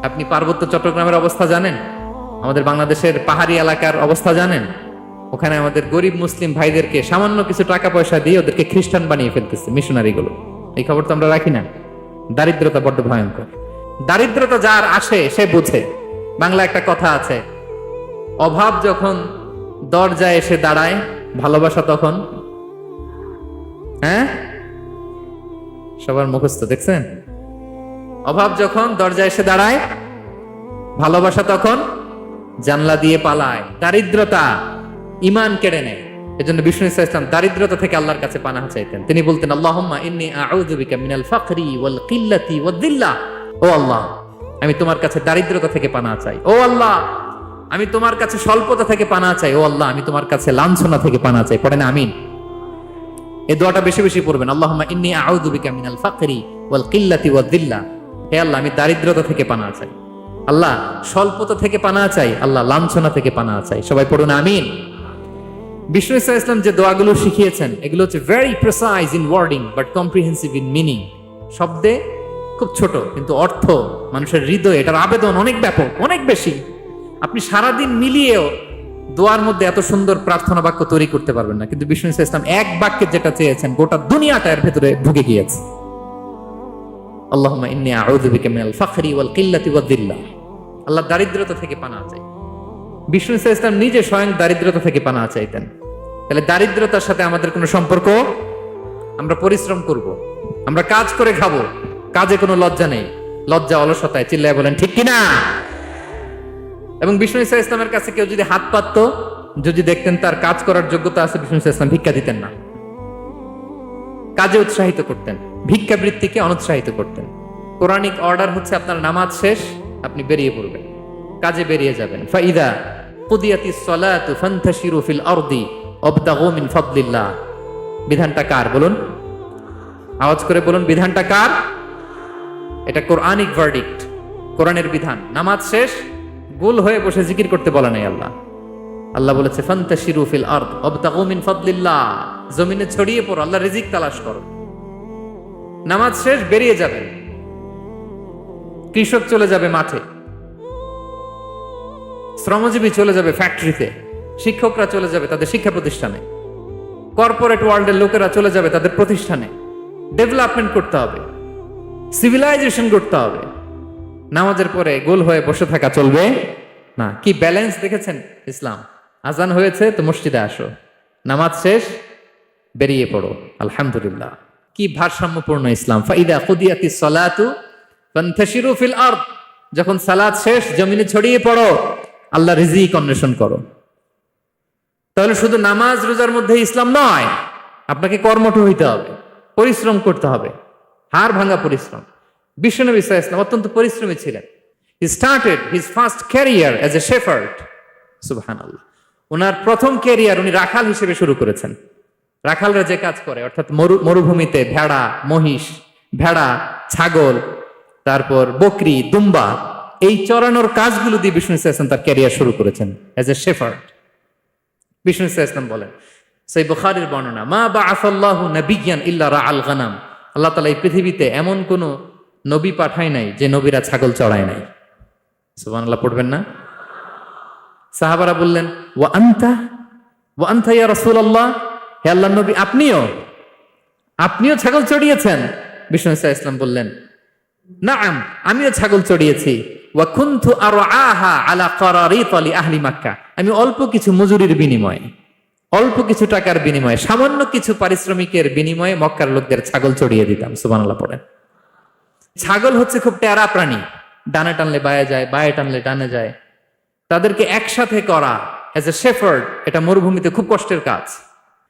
আপনি পার্বত্য চট্টগ্রামের অবস্থা জানেন? আমাদের বাংলাদেশের পাহাড়ি এলাকার অবস্থা জানেন? ওখানে আমাদের গরিব মুসলিম ভাইদেরকে সামান্য কিছু টাকা পয়সা দিয়ে ওদেরকে খ্রিস্টান বানিয়ে ফেলতেছে মিশনারি গুলো। এই খবর তো আমরা রাখি না? দারিদ্রতা বড্ড ভয়ঙ্কর। দারিদ্রতা যার আসে সে বুঝে। বাংলা একটা কথা আছে, অভাব যখন দরজায় এসে দাঁড়ায়, ভালোবাসা তখন। হ্যাঁ, সবার মুখস্থ দেখছেন? অভাব যখন দরজায় এসে দাঁড়ায়, ভালোবাসা তখন জানলা দিয়ে পালায়। দারিদ্রতা ঈমান কেড়ে নেয়। এজন্য বিষ্ণু ইসলাম দারিদ্রতা থেকে আল্লাহর কাছে পানাহ চাইতেন। তিনি বলতেন, আল্লাহুম্মা ইন্নী আউযু বিকা মিনাল ফাকরি ওয়াল কিল্লাতি ওয়াদ-দিল্লাহ। ও আল্লাহ, আমি তোমার কাছে দারিদ্রতা থেকে পানাহ চাই। ও আল্লাহ, আমি তোমার কাছে স্বল্পতা থেকে পানাহ চাই। ও আল্লাহ, আমি তোমার কাছে লাঞ্ছনা থেকে পানাহ চাই। পড়েন আমিন। এই দোয়াটা বেশি বেশি পড়বেন। আল্লাহুম্মা ইন্নী আউযু বিকা মিনাল ফাকরি ওয়াল কিল্লাতি ওয়াদ-দিল্লাহ। হে আল্লাহ, আমি দারিদ্রতা থেকে পানাহ চাই। আল্লাহ, স্বল্পতা থেকে পানাহ চাই। আল্লাহ, লাঞ্ছনা থেকে পানাহ চাই। সবাই পড়ুন আমিন। বিষ্ণু ইসলাম যে দোয়াগুলো শিখিয়েছেন এগুলো হচ্ছে very precise in wording but comprehensive in meaning. শব্দে খুব ছোট, কিন্তু অর্থ মানুষের হৃদয়ে এটার আবেদন অনেক ব্যাপক, অনেক বেশি। আপনি সারাদিন মিলিয়েও দোয়ার মধ্যে এত সুন্দর প্রার্থনা বাক্য তৈরি করতে পারবেন না, কিন্তু বিষ্ণু ইসলাম এক বাক্যে যেটা চেয়েছেন গোটা দুনিয়াটা এর ভেতরে ঢুকে গিয়েছে। আল্লাহুম্মা ইন্নী আউযু বিকা মিনাল ফাকরি ওয়াল কিল্লাতি ওয়াদ-দিল্লাহ। আল্লাহ, দারিদ্রতা থেকে পানাহ চাই। বিষ্ণু ইসলাম নিজে স্বয়ং দারিদ্রতা থেকে পানাহ চাইতেন। তাহলে দারিদ্রতার সাথে আমাদের কোনো সম্পর্ক? আমরা পরিশ্রম করব, আমরা কাজ করে খাবো, কাজে কোনো লজ্জা নেই। লজ্জা অলসতায়, চিল্লায় বলেন ঠিক কিনা? এবং বিষ্ণু ইসলামের কাছে কেউ যদি হাত পাতত, যদি দেখতেন তার কাজ করার যোগ্যতা আছে, বিষ্ণু ইসলাম ভিক্ষা দিতেন না। কাজে উৎসাহিত করতেন, ভিক্ষাবৃত্তিকে অনুৎসাহিত করতেন। কোরআনিক অর্ডার হচ্ছে আপনার নামাজ শেষ, আপনি বেরিয়ে পড়বেন, কাজে বেরিয়ে যাবেন। ফাইদা কুদিয়াতিস সালাতু ফান্তাশিরু ফিল আরদি ওয়াবতাগু মিন ফাদলিল্লাহ। বিধানটা কার বলুন? আওয়াজ করে বলুন, বিধানটা কার? এটা কোরআনিক ভার্ডিক্ট, কোরআনের বিধান। নামাজ শেষ, গোল হয়ে বসে জিকির করতে বলে নাই আল্লাহ। আল্লাহ বলেছে ফান্তাশিরু ফিল আরদ ওয়াবতাগু মিন ফাদলিল্লাহ। জমিনে ছড়িয়ে পড়ো, আল্লাহর রিজিক তালাশ করো। নামাজ শেষ, বেরিয়ে যাবেন। কৃষক চলে যাবে মাঠে, শ্রমজীবী চলে যাবে ফ্যাক্টরিতে, শিক্ষকরা চলে যাবে তাদের শিক্ষা প্রতিষ্ঠানে, কর্পোরেট ওয়ার্ল্ডের লোকেরা চলে যাবে তাদের প্রতিষ্ঠানে। ডেভেলপমেন্ট করতে হবে, সিভিলাইজেশন করতে হবে। নামাজের পরে গোল হয়ে বসে থাকা চলবে না। কি ব্যালেন্স দেখেছেন ইসলাম? আজান হয়েছে তো মসজিদে আসো, নামাজ শেষ বেরিয়ে পড়ো, আলহামদুলিল্লাহ। কি ভারসাম্যপূর্ণ ইসলাম। ফাইদা কুদিয়াতিস সালাতু ফান্তাশিরু ফিল আরদ। যখন সালাত শেষ, জমিনে ছড়িয়ে পড়ো, আল্লাহ রিজিক অন্বেষণ করো। তাহলে শুধু নামাজ রোজার মধ্যে ইসলাম নয়, আপনাকে কর্মঠ হইতে হবে, পরিশ্রম করতে হবে, হাড় ভাঙা পরিশ্রম। বিশ্বনবী সাল্লাল্লাহু আলাইহি ওয়াসাল্লাম অত্যন্ত পরিশ্রমী ছিলেন। He started his first career as a shepherd. সুবহানাল্লাহ। ওনার প্রথম ক্যারিয়ার উনি রাখাল হিসেবে শুরু করেছেন। রাখালরা যে কাজ করে, অর্থাৎ মরুভূমিতে ভেড়া, মহিষ, ভেড়া, ছাগল, তারপর বকরি, দুম্বা, এই চরানোর কাজগুলো দিয়ে বিষ্ণু ইসলাম তার ক্যারিয়ার শুরু করেছেন অ্যাজ এ শেফার্ড। বিষ্ণু ইসলাম বলেন, সেই বুখারীর বর্ণনা, মা বাআসাল্লাহু নাবিয়্যান ইল্লা রাআল গানাম। আল্লাহ তাআলা এই পৃথিবীতে এমন কোন নবী পাঠায় নাই যে নবীরা ছাগল চড়ায় নাই। সুবহানাল্লাহ পড়বেন না? সাহাবারা বললেন, ওয়া আনতা ইয়া রাসূলুল্লাহ, হে আল্লাহর নবী, আপনিও ছাগল চড়িয়েছেন? বিষ্ণু ইসলাম বললেন, নাআম, আমিও ছাগল চড়িয়েছি। ওয়া কুনতু আরআহা আলা কারারিত লি আহলি মক্কা। আমি অল্প কিছু মজুরির বিনিময়ে, অল্প কিছু টাকার বিনিময়ে, সামান্য কিছু পারিশ্রমিকের বিনিময়ে মক্কার লোকদের ছাগল চড়িয়ে দিতাম। সুবহানাল্লাহ পড়েন। ছাগল হচ্ছে খুব টেরা প্রাণী, ডানে টানলে বায়ে যায়, বায়ে টানলে ডানে যায়। তাদেরকে একসাথে করা অ্যাজ এ শেফার্ড, এটা মরুভূমিতে খুব কষ্টের কাজ।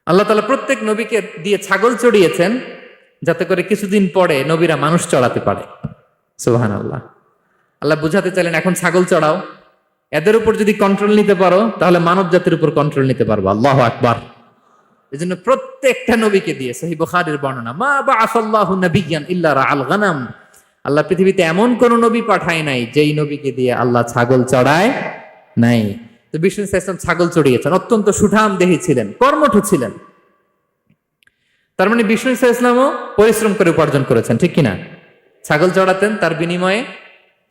আল্লাহ তাআলা প্রত্যেক নবীকে দিয়ে ছাগল চড়িয়েছেন যাতে করে কিছুদিন পরে নবীরা মানুষ চড়াতে পারে। সুবহানাল্লাহ। আল্লাহ বুঝাতে চাইলেন, এখন ছাগল চড়াও, এদের উপর যদি কন্ট্রোল নিতে পারো তাহলে মানব জাতির উপর কন্ট্রোল নিতে পারবো। আল্লাহু আকবার। এজন্য প্রত্যেকটা নবীকে দিয়ে, সহিহ বুখারীর বর্ণনা, মা বাআসাল্লাহু নাবিয়্যান ইল্লা রাআল গানাম। আল্লাহ পৃথিবীতে এমন কোন নবী পাঠায় নাই যেই নবীকে দিয়ে আল্লাহ ছাগল চড়ায় নাই। তো বিষ্ণু ইসলাম ছাগল চড়িয়েছেন, অত্যন্ত সুঠাম দেহী ছিলেন, কর্মঠ ছিলেন। তার মানে বিষ্ণু ইসলামও পরিশ্রম করে উপার্জন করেছেন, ঠিক কিনা? ছাগল চড়াতেন, তার বিনিময়ে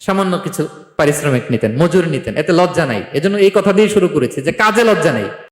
সামান্য কিছু পারিশ্রমিক নিতেন, মজুরি নিতেন, এতে লজ্জা নাই। এজন্য এই কথা দিয়ে শুরু করেছি যে কাজে লজ্জা নেই।